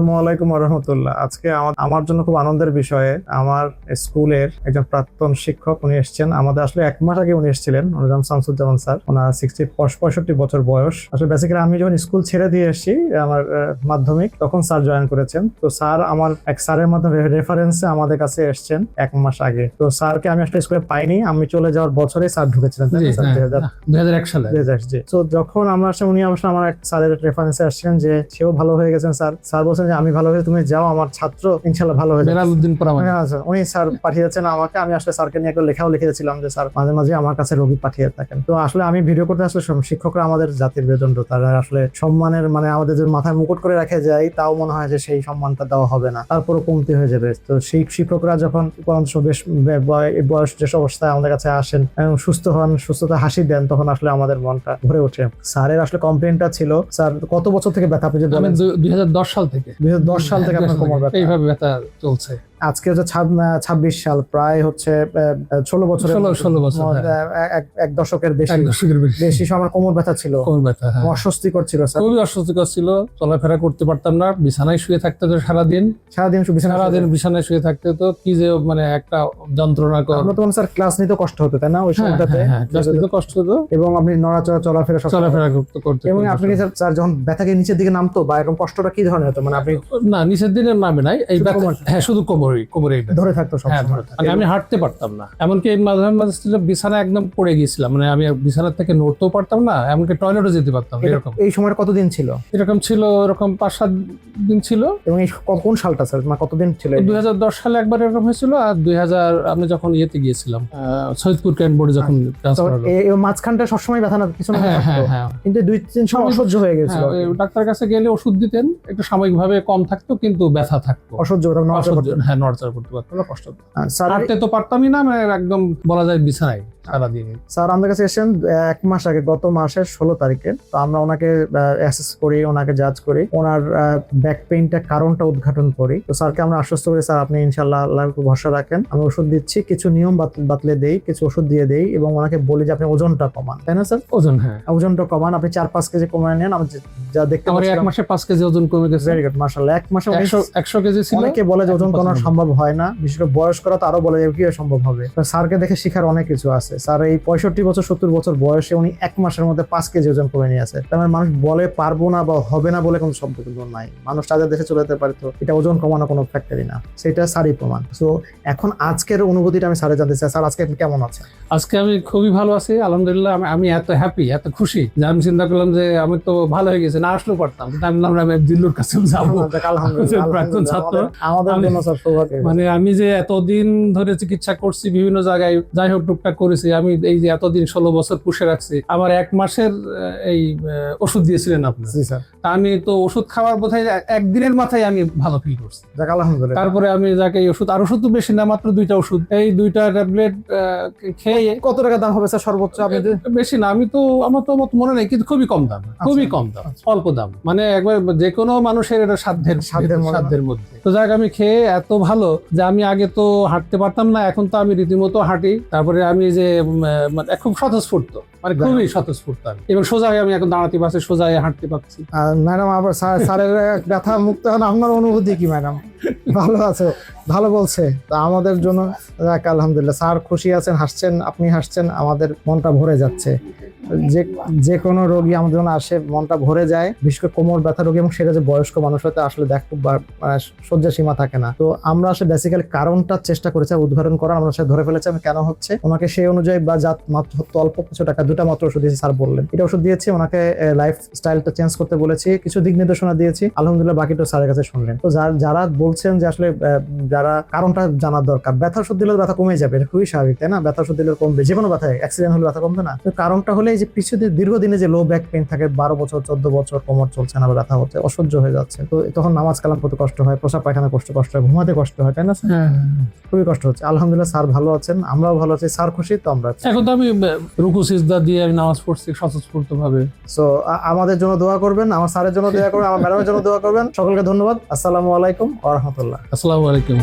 আসসালামু আলাইকুম ওয়া রাহমাতুল্লাহ। আজকে আমার জন্য খুব আনন্দের বিষয়ে আমার স্কুলের একজন প্রাক্তন শিক্ষক উনি এসেছেন। আমাদের আসলে 1 মাস আগে উনি এসেছিলেন, অনুজাম শামসুজ্জামান স্যার। ওনার 65 বছর বয়স। আসলে বেসিক্যালি আমি যখন স্কুল ছেড়ে দিয়ে এসেছি আমার মাধ্যমিক, তখন স্যার জয়েন করেছেন। তো স্যার আমার এক স্যারের মাধ্যমে রেফারেন্সে আমাদের কাছে এসেছেন 1 মাস আগে। তো স্যারকে আমি আসলে স্কুলে পাইনি, আমি চলে যাওয়ার বছরে স্যার ঢুকেছিলেন 2001 সালে। তো যখন আমরা আসলে উনি অবশ্য আমার এক স্যারের রেফারেন্সে আসছেন যে সেও ভালো হয়ে গেছেন। স্যার বলছেন যে আমি ভালো হয়ে তুমি যাও, আমার ছাত্র ইনশাল্লাহ ভালো হয়ে যাবে। উনি স্যার পাঠিয়েছেন আমাকে। আমি আসলে স্যারকে নিয়ে একটা লেখাও লিখেছিলাম যে স্যার মাঝে মাঝে আমার কাছে রোগী পাঠিয়ে থাকেন। তো আসলে আমি ভিডিও করতে আসলে শিক্ষকরা আমাদের জাতির মেরুদণ্ড, তারা আসলে সম্মানের মানে আমাদের যে মাথায় মুকুট করে রেখে যায়, তাও মনে হয় যে সেই সম্মানটা দেওয়া হবে না, তারপরও কমতি হয়ে যাবে। তো সেই শিক্ষকরা যখন বেশ বয়স যে অবস্থায় আমাদের কাছে আসেন এবং সুস্থ হন, সুস্থতা হাসি দেন, তখন আসলে আমাদের মনটা ভরে ওঠে। স্যারের আসলে কমপ্লেনটা ছিল, স্যার কত বছর থেকে ব্যথা পেয়েছে? 2010 সাল থেকে। 2010 সাল থেকে আপনার কোমর ব্যথা এইভাবে ব্যথা চলছে। আজকে হচ্ছে 26 সাল, প্রায় হচ্ছে 16 বছর, এক দশকের বেশি আমার কোমর ব্যথা ছিল। অস্বস্তিকর ছিল স্যার, খুবই অস্বস্তিকর ছিল। চলাফেরা করতে পারতাম না, বিছানায় শুয়ে থাকতে হতো সারাদিন বিছানায় শুয়ে থাকতে হতো। কি যে মানে একটা যন্ত্রণা। আমরা তখন স্যার ক্লাস নিতে কষ্ট হতো, তাই না? ওই সময়টাতে ক্লাস নিতে কষ্ট হতো এবং আপনি নড়াচড়া চলাফেরা করতে এবং আপনি কি স্যার যখন ব্যথাকে নিচের দিকে নামতো বা এরকম কষ্টটা কি ধরনের হতো? মানে আপনি না, নিচের দিকে নামে নাই, এই শুধু কোমরে ধরে থাকতো। মানে আমি হাঁটতে পারতাম না, এমনকি মাঝে মাঝে বিছানা একদম পড়ে গিয়েছিলাম। মানে আমি বিছানার থেকে নড়তেও পারতাম না, এমনকি টয়লেটও যেতে পারতাম। এরকম এই সময় কতদিন ছিল? এরকম 5-7 দিন ছিল। এবং এই কোন সালটা স্যার, মানে কতদিন ছিল? 2010 সালে একবার এরকম হয়েছিল। আর 2000 আমি যখন ইয়েতে গিয়েছিলাম সৈয়দপুর ক্যান্ট বোর্ডে, যখন মাঝখানটা সবসময় ব্যথা না কিছু না, কিন্তু 2-3 সময় অসহ্য হয়ে গেছিল। ডাক্তার কাছে গেলে ওষুধ দিতেন, একটু সাময়িকভাবে কম থাকতো, কিন্তু ব্যথা থাকতো, অসহ্য। নড়াচড়া করতে পারতাম না, কষ্ট হতো। হাঁটতে তো পারতামই না, মানে একদম বলা যায় বিছানায় সারাদিন। স্যার আমাদের কাছে এসেছেন 1 মাস আগে, গত মাসের 16 তারিখে। তো আমরা ওনাকে অ্যাসেস করি, ওনাকে জাজ করি, ওনার ব্যাক পেইনটা কারণটা উদ্ঘাটন করি। তো স্যারকে আমরা আশ্বস্ত করি, স্যার আপনি ইনশাআল্লাহ আল্লাহর উপর ভরসা রাখেন, আমি ওষুধ দিচ্ছি, কিছু নিয়ম বাতলে দেই, কিছু ওষুধ দিয়ে দেই এবং ওনাকে বলি যে আপনি ওজনটা কমান, তাই না স্যার? ওজনটা কমান, আপনি 4-5 কেজি কমিয়ে নেন। আমি যা দেখতে পাচ্ছি 1 মাসে 5 কেজি ওজন কমে গেছে। ভেরি গুড, মাশাআল্লাহ। 1 মাসে 100 কেজি ছিল। অনেকে বলে যে ওজন কমানো সম্ভব হয় না, বিশেষ করে বয়স্করা তো আরো বলে যে কিভাবে সম্ভব হবে। স্যারকে দেখে শেখার অনেক কিছু আছে। স্যার এই 65 বছর 70 বছর বয়সে উনি 1 মাসের মধ্যে 5 কেজি ওজন কমে নিয়ে আসে। তার মানে মানুষ বলে পারবো না বা হবে না বলে কোনো শব্দ কিন্তু নাই। মানুষ তাদের দেশে চলে যেতে পারতো, এটা ওজন কমানো কোনো ফ্যাক্টরি না, সেটা স্যারই প্রমাণ। তো এখন আজকের অনুভূতিটা আমি স্যারে জানতে চাই। স্যার আজকে কেমন আছেন? আজকে আমি খুবই ভালো আছি, আলহামদুলিল্লাহ। আমি এত হ্যাপি, এত খুশি যে আমি চিন্তা করলাম যে আমি তো ভালো হয়ে গেছি, না আসলেও পারতাম, কিন্তু আমি ভাবলাম আমি জিল্লুর কাছে যাবো, প্রাক্তন ছাত্র। মানে আমি যে এতদিন ধরে চিকিৎসা করছি বিভিন্ন জায়গায়, যাই হোক টুকটাক করেছি, আমি এই যে এতদিন 16 বছর পুষে রাখছি, আমার 1 মাসের এই ওষুধ দিয়েছিলেন আপনি। আমি তো ওষুধ খাওয়ার বোধহয় 1 দিনের মাথায় আমি ভালো ফিল করছি, আলহামদুলিল্লাহ। তারপরে আমি যাকে ওষুধ, আর ওষুধ তো বেশি না, মাত্র 2টা ওষুধ, এই 2টা ট্যাবলেট খেয়ে। কত টাকা দাম হবে স্যার সর্বোচ্চ? বেশি না, আমার তো মনে নেই, কিন্তু খুবই কম দাম, খুবই কম দাম, অল্প দাম। মানে একবার যে কোনো মানুষের এটা সাধ্যের মধ্যে। তো যাক, আমি খেয়ে এত ভালো যে আমি আগে তো হাঁটতে পারতাম না, এখন তো আমি রীতিমতো হাঁটি। তারপরে আমি যে খুব স্বতঃস্ফূর্ত, মানে খুবই স্বতঃস্ফূর্ত আমি, এবং সোজা হয়ে আমি এখন দাঁড়াতে পারছি, সোজা হয়ে হাঁটতে পারছি। ম্যাডাম আবার স্যারের ব্যথা মুক্ত হন, আপনার অনুভূতি কি ম্যাডাম? ভালো আছে, ভালো বলছে। তা আমাদের জন্য আলহামদুলিল্লাহ, স্যার খুশি আছেন, হাসছেন, আপনি হাসছেন, আমাদের মনটা ভরে যাচ্ছে। যে কোনো রোগী আমাদের জন্য আসে, মনটা ভরে যায়, বিশেষ করে কোমর ব্যথা রোগী, এবং সেটা যে বয়স্ক মানুষ হতে আসলে সহ্য সীমা থাকে না। তো আমরা আসলে বেসিক্যালি কারণটা চেষ্টা করেছি উদ্ঘাটন করার, আমরা সেটা ধরে ফেলেছি আমি কেন হচ্ছে। ওনাকে সেই অনুযায়ী বা মাত্র অল্প কিছু টাকা 2টা মাত্র ওষুধ দিয়েছি, স্যার বললেন এটা ওষুধ দিয়েছি, ওনাকে লাইফ স্টাইলটা চেঞ্জ করতে বলেছি, কিছু দিক নির্দেশনা দিয়েছি, আলহামদুলিল্লাহ। বাকিটা স্যারের কাছে শুনলেন। তো যারা বলছেন যে আসলে যারা কারণটা জানার দরকার, ব্যথা ওষুধ দিলে ব্যথা কমে যাবে, এটা খুবই স্বাভাবিক, তাই না? ব্যথা ওষুধ দিলে কমবে, যে কোনো ব্যথা, অ্যাক্সিডেন্ট হলে ব্যথা কমবে না। তো কারণটা হলে যে পিছনে দীর্ঘদিনে যে লো ব্যাক পেইন থাকে, 12 বছর 14 বছর কোমর চলছে না, ব্যথা হচ্ছে, অসহ্য হয়ে যাচ্ছে। তো তখন নামাজ কালাম করতে কষ্ট হয়, প্রসাব পায়খানা কষ্ট হয়, ঘুমাতে কষ্ট হয়, তাই না? খুবই কষ্ট হচ্ছে। আলহামদুলিল্লাহ স্যার ভালো আছেন, আমরাও ভালো আছি, স্যার খুশি, তো আমরা এখন তো আমি রুকু সিজদা দিয়ে আমি নামাজ পড়ছি স্বতঃস্ফূর্ত ভাবে। সো আমাদের জন্য দোয়া করবেন, আমার স্যারের জন্য দোয়া করবেন, আমার ম্যাডামের জন্য দোয়া করবেন। সকলকে ধন্যবাদ। আসসালামু আলাইকুম ওয়া রাহমাতুল্লাহ। আসসালামু আলাইকুম।